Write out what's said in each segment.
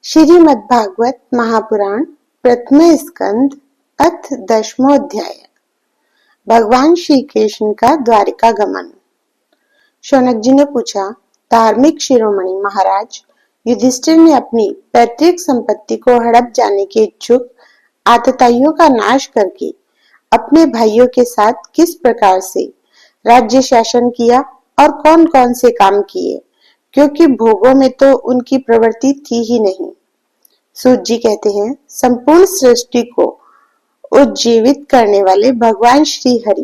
श्रीमद्भागवत महापुराण प्रथम स्कंद अथ 10वां अध्याय। भगवान श्री कृष्ण का द्वारिका गमन। शौनक जी ने पूछा, धार्मिक शिरोमणि महाराज, युधिष्ठिर ने अपनी पैतृक संपत्ति को हड़प जाने के इच्छुक आतताइयों का नाश करके अपने भाइयों के साथ किस प्रकार से राज्य शासन किया और कौन कौन से काम किए, क्योंकि भोगों में तो उनकी प्रवृत्ति थी ही नहीं। सूत जी कहते हैं, संपूर्ण सृष्टि को उज्जीवित करने वाले भगवान श्री हरि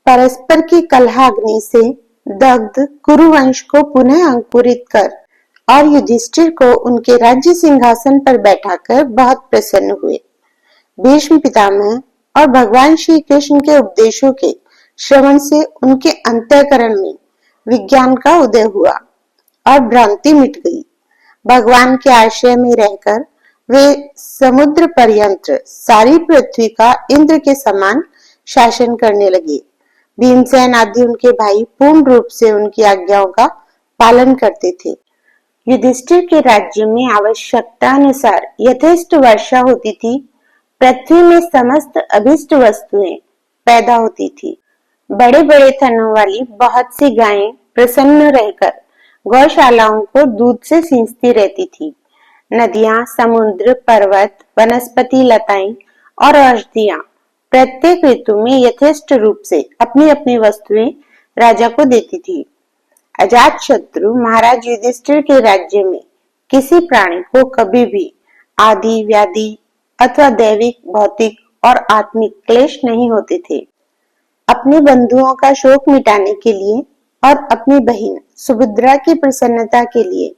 परस्पर की कलहाग्नि से दग्ध कुरुवंश को पुनः अंकुरित कर और युधिष्ठिर को उनके राज्य सिंहासन पर बैठाकर बहुत प्रसन्न हुए। भीष्म पितामह और भगवान श्री कृष्ण के उपदेशों के श्रवण से उनके अंतःकरण में विज्ञान का उदय हुआ और भ्रांति मिट गई। भगवान के आश्रय में रहकर वे समुद्र पर्यंत सारी पृथ्वी का इंद्र के समान शासन करने लगे। भीमसेन आदि उनके भाई पूर्ण रूप से उनकी आज्ञाओं का पालन करते थे। युधिष्ठिर के राज्य में आवश्यकता अनुसार यथेष्ट वर्षा होती थी। पृथ्वी में समस्त अभिष्ट वस्तुएं पैदा होती थी। बड़े बड़े थनों वाली बहुत सी गायें प्रसन्न रहकर गौशालाओं को दूध से सींचती रहती थी। नदियां, समुद्र, पर्वत, वनस्पति लताएं और औषधियां प्रत्येक ऋतु में यथेष्ट रूप से अपनी अपनी वस्तुएं राजा को देती थी। अजात शत्रु महाराज युधिष्ठिर के राज्य में किसी प्राणी को कभी भी आदि व्याधि अथवा दैविक, भौतिक और आत्मिक क्लेश नहीं होते थे। अपने बंधुओं का शोक मिटाने के लिए और अपनी बहन सुभद्रा की प्रसन्नता के लिए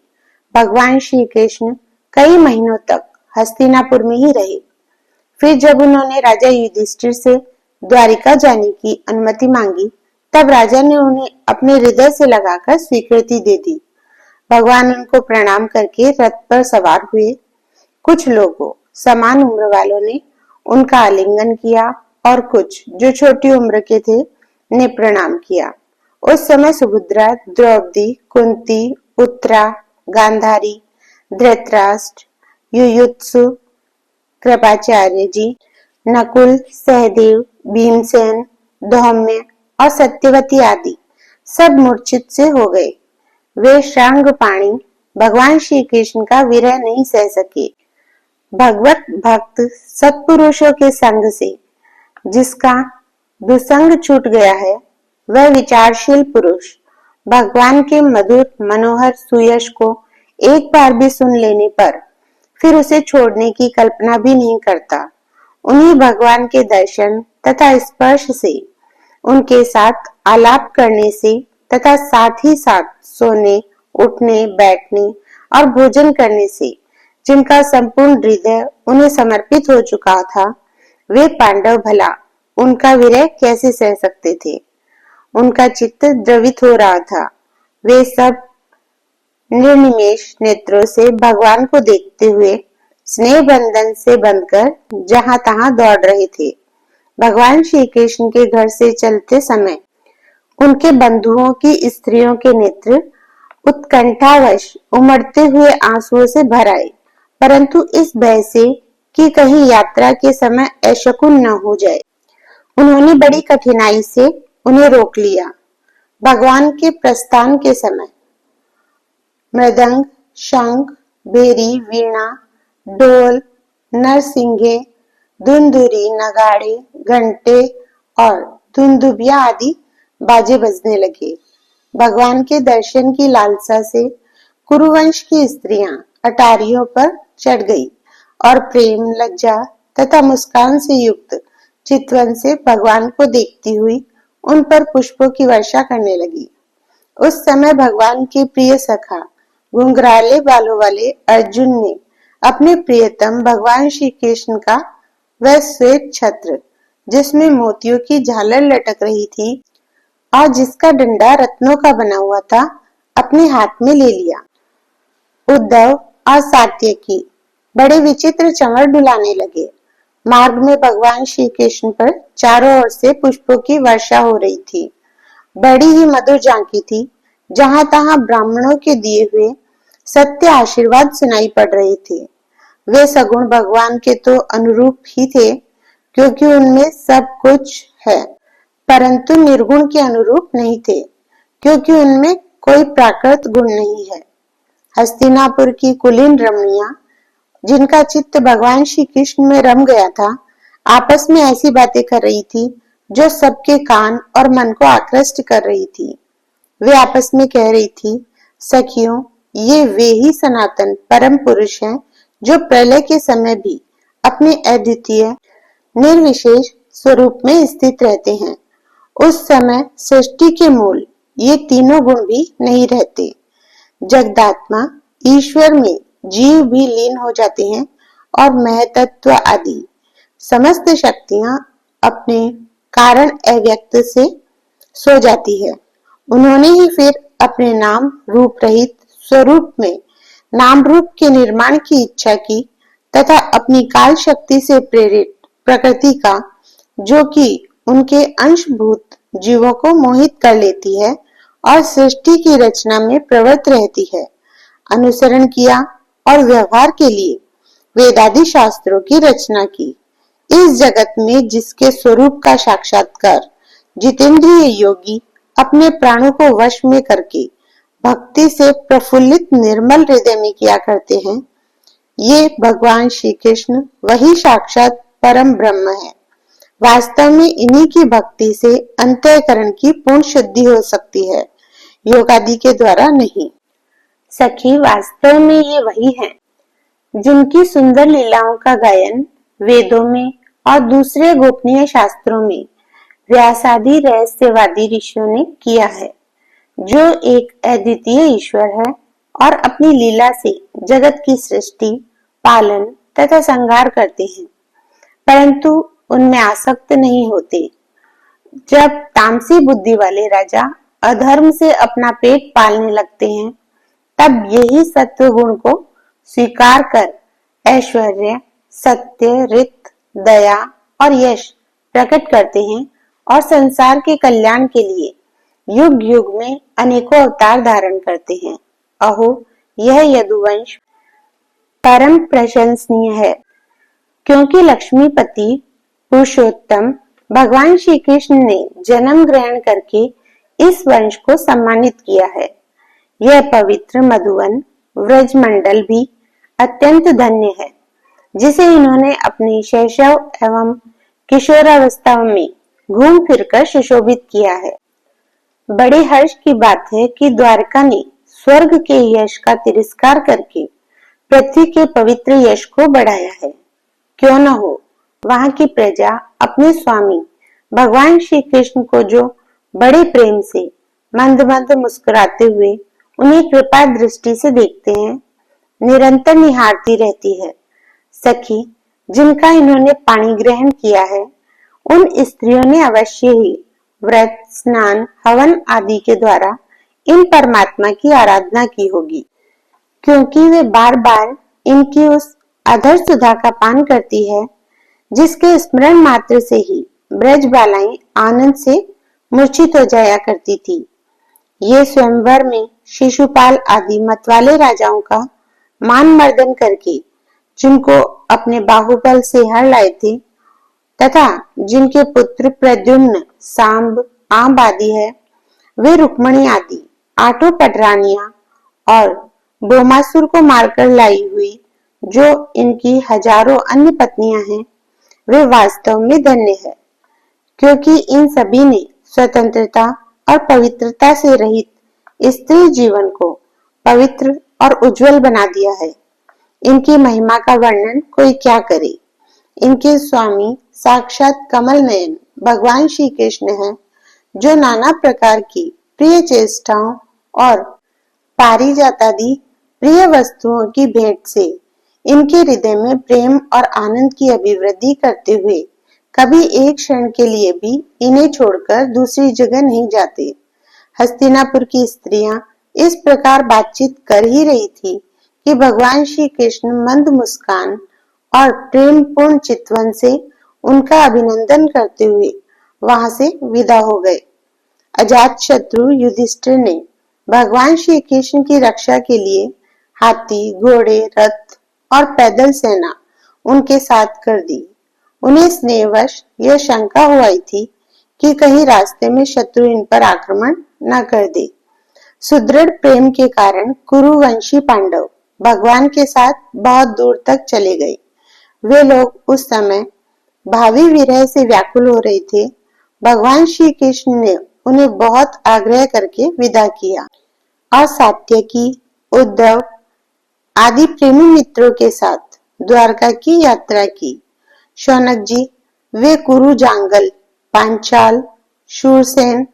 भगवान श्री कृष्ण कई महीनों तक हस्तिनापुर में ही रहे। फिर जब उन्होंने राजा युधिष्ठिर से द्वारिका जाने की अनुमति मांगी, तब राजा ने उन्हें अपने हृदय से लगाकर स्वीकृति दे दी। भगवान उनको प्रणाम करके रथ पर सवार हुए। कुछ लोगों समान उम्र वालों ने उनका आलिंगन किया और कुछ जो छोटी उम्र के थे ने प्रणाम किया। उस समय सुभद्रा, द्रौपदी, कुंती, उत्तरा, गांधारी, धृतराष्ट्र, युयुत्सु, कृपाचार्य जी, नकुल, सहदेव, भीमसेन, धौम्य और सत्यवती आदि सब मूर्छित से हो गए। वे श्रांगपाणी भगवान श्री कृष्ण का विरह नहीं सह सके। भगवत भक्त सत्पुरुषों के संग से जिसका दुसंग छूट गया है, वह विचारशील पुरुष भगवान के मधुर मनोहर सुयश को एक बार भी सुन लेने पर फिर उसे छोड़ने की कल्पना भी नहीं करता। उन्हीं भगवान के दर्शन तथा स्पर्श से, उनके साथ आलाप करने से तथा साथ ही साथ सोने, उठने, बैठने और भोजन करने से जिनका संपूर्ण हृदय उन्हें समर्पित हो चुका था, वे पांडव भला उनका विरह कैसे सह सकते थे। उनका चित्त द्रवित हो रहा था। वे सब निर्निमेष नेत्रों से भगवान को देखते हुए स्नेह बंधन से बंधकर जहां तहां दौड़ रहे थे। भगवान श्री कृष्ण के घर से चलते समय उनके बंधुओं की स्त्रियों के नेत्र उत्कंठावश उमड़ते हुए आंसुओं से भर आए, परंतु इस भय से कि कहीं यात्रा के समय अशकुन न हो जाए, उन्होंने बड़ी कठिनाई से उन्हें रोक लिया। भगवान के प्रस्थान के समय मृदंग, शंख, भेरी, वीणा, ढोल, नरसिंगे, धुंधुरी, नगाड़े, घंटे और धुंधुबिया आदि बाजे बजने लगे। भगवान के दर्शन की लालसा से कुरुवंश की स्त्रियां अटारियों पर चढ़ गई और प्रेम, लज्जा तथा मुस्कान से युक्त चितवन से भगवान को देखती हुई उन पर पुष्पों की वर्षा करने लगी। उस समय भगवान के प्रिय सखा घुंघराले बालों वाले अर्जुन ने अपने प्रियतम भगवान श्री कृष्ण का वह श्वेत छत्र, जिसमें मोतियों की झालर लटक रही थी और जिसका डंडा रत्नों का बना हुआ था, अपने हाथ में ले लिया। उद्धव और सात्यकी बड़े विचित्र चंवर डुलाने लगे। मार्ग में भगवान श्री कृष्ण पर चारों ओर से पुष्पों की वर्षा हो रही थी। बड़ी ही मधुर झांकी थी। जहां तहां ब्राह्मणों के दिए हुए सत्य आशीर्वाद सुनाई पड़ रहे थे। वे सगुण भगवान के तो अनुरूप ही थे, क्योंकि उनमें सब कुछ है, परंतु निर्गुण के अनुरूप नहीं थे, क्योंकि उनमें कोई प्राकृत गुण नहीं है। हस्तिनापुर की कुलीन रमणियां, जिनका चित्त भगवान श्री कृष्ण में रम गया था, आपस में ऐसी बातें कर रही थी जो सबके कान और मन को आकृष्ट कर रही थी। वे आपस में कह रही थी, सखियों, ये वे ही सनातन परम पुरुष हैं जो प्रलय के समय भी अपने अद्वितीय निर्विशेष स्वरूप में स्थित रहते हैं। उस समय सृष्टि के मूल ये तीनों गुण भी नहीं रहते। जगदात्मा ईश्वर में जीव भी लीन हो जाते हैं और महतत्व आदि समस्त शक्तियां अपने कारण अव्यक्त से सो जाती है। उन्होंने ही फिर अपने नाम रूप रहित स्वरूप में नाम रूप के निर्माण की इच्छा की तथा अपनी काल शक्ति से प्रेरित प्रकृति का, जो कि उनके अंशभूत जीवों को मोहित कर लेती है और सृष्टि की रचना में प्रवृत्त रहती है, अनुसरण किया और व्यवहार के लिए वेदादि शास्त्रों की रचना की। इस जगत में जिसके स्वरूप का साक्षात्कार जितेंद्रिय योगी अपने प्राणों को वश में करके भक्ति से प्रफुल्लित निर्मल हृदय में किया करते हैं, ये भगवान श्री कृष्ण वही साक्षात परम ब्रह्म है। वास्तव में इन्हीं की भक्ति से अंतःकरण की पूर्ण शुद्धि हो सकती है, योगादि के द्वारा नहीं। सखी, वास्तव में ये वही हैं जिनकी सुंदर लीलाओं का गायन वेदों में और दूसरे गोपनीय शास्त्रों में व्यासादि रहस्यवादी ऋषियों ने किया है, जो एक अद्वितीय ईश्वर है और अपनी लीला से जगत की सृष्टि, पालन तथा संहार करते हैं, परंतु उनमें आसक्त नहीं होते। जब तामसी बुद्धि वाले राजा अधर्म से अपना पेट पालने लगते हैं, तब यही सत्व गुण को स्वीकार कर ऐश्वर्य, सत्य, रित, दया और यश प्रकट करते हैं और संसार के कल्याण के लिए युग युग में अनेकों अवतार धारण करते हैं। अहो, यह यदुवंश परम प्रशंसनीय है, क्योंकि लक्ष्मीपति पुरुषोत्तम भगवान श्री कृष्ण ने जन्म ग्रहण करके इस वंश को सम्मानित किया है। यह पवित्र मधुवन व्रजमंडल भी अत्यंत धन्य है, जिसे इन्होंने अपनी शैशव एवं किशोरावस्था में घूम फिरकर सुशोभित किया है। बड़े हर्ष की बात है कि द्वारका ने स्वर्ग के यश का तिरस्कार करके पृथ्वी के पवित्र यश को बढ़ाया है। क्यों न हो, वहां की प्रजा अपने स्वामी भगवान श्री कृष्ण को जो बड़े प्रेम से मंद मंद मुस्कुराते हुए उन्हें कृपा दृष्टि से देखते हैं, निरंतर निहारती रहती है। सखी, जिनका इन्होंने पाणी ग्रहण किया है, उन स्त्रियों ने अवश्य ही व्रत, स्नान, हवन आदि के द्वारा इन परमात्मा की आराधना की होगी, क्योंकि वे बार बार इनकी उस अधर सुधा का पान करती है, जिसके स्मरण मात्र से ही ब्रज बालाएं आनंद से मूर्छित हो जाया करती थी। ये स्वयंवर में शिशुपाल आदि मतवाले राजाओं का मान मर्दन करके जिनको अपने बाहुबल से हर लाए थे, तथा जिनके पुत्र प्रद्युम्न, सांब, आंब आदि है, वे रुक्मणी आदि आठों पटरानियां और बोमासुर को मारकर लाई हुई जो इनकी हजारों अन्य पत्नियां हैं, वे वास्तव में धन्य है, क्योंकि इन सभी ने स्वतंत्रता और पवित्रता से रहित स्त्री जीवन को पवित्र और उज्जवल बना दिया है। इनकी महिमा का वर्णन कोई क्या करे। इनके स्वामी साक्षात कमल नयन भगवान श्री कृष्ण हैं, जो नाना प्रकार की प्रिय चेष्टाओं और पारिजातादि प्रिय वस्तुओं की भेंट से इनके हृदय में प्रेम और आनंद की अभिवृद्धि करते हुए कभी एक क्षण के लिए भी इन्हें छोड़कर दूसरी जगह नहीं जाते। हस्तिनापुर की स्त्रियां इस प्रकार बातचीत कर ही रही थी कि भगवान श्री कृष्ण मंद मुस्कान और प्रेम पूर्ण चितवन से उनका अभिनंदन करते हुए वहां से विदा हो गए। अजात शत्रु युधिष्ठिर ने भगवान श्री कृष्ण की रक्षा के लिए हाथी, घोड़े, रथ और पैदल सेना उनके साथ कर दी। उन्हें स्नेहवश यह शंका हुई थी कि कहीं रास्ते में शत्रु इन पर आक्रमण न कर दे। सुदृढ़ प्रेम के कारण कुरुवंशी पांडव भगवान के साथ बहुत दूर तक चले गए। वे लोग उस समय भावी विरह से व्याकुल हो रहे थे। भगवान श्री कृष्ण ने उन्हें बहुत आग्रह करके विदा किया और सात्यकी, उद्धव आदि प्रेमी मित्रों के साथ द्वारका की यात्रा की। शौनक जी, वे कुरु जांगल, पांचाल, शूरसेन,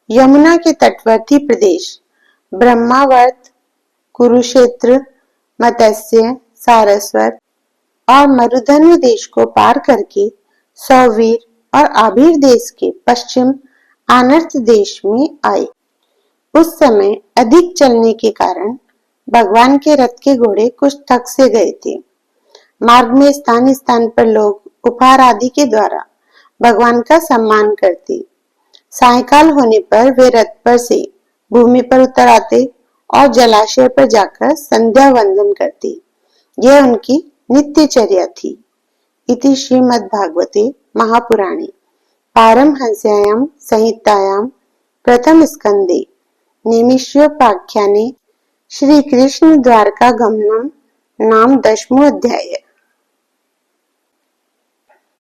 यमुना के तटवर्ती प्रदेश, ब्रह्मावर्त, कुरुक्षेत्र, मत्स्य, सारस्वत और मरुधनु देश को पार करके सौवीर और आबिर देश के पश्चिम आनर्त देश में आए। उस समय अधिक चलने के कारण भगवान के रथ के घोड़े कुछ थक से गए थे। मार्ग में स्थान स्थान पर लोग उपहार आदि के द्वारा भगवान का सम्मान करते। सायकाल होने पर वे रथ पर से भूमि पर उतर आते और जलाशय पर जाकर संध्या वंदन करते। यह उनकी नित्यचर्या थी। इति श्रीमद्भागवते महापुराणे पारमहंस्यां संहितायां प्रथम स्कंदे नैमिषोपाख्याने श्री कृष्ण द्वारका गमनम नाम 10वां अध्याय।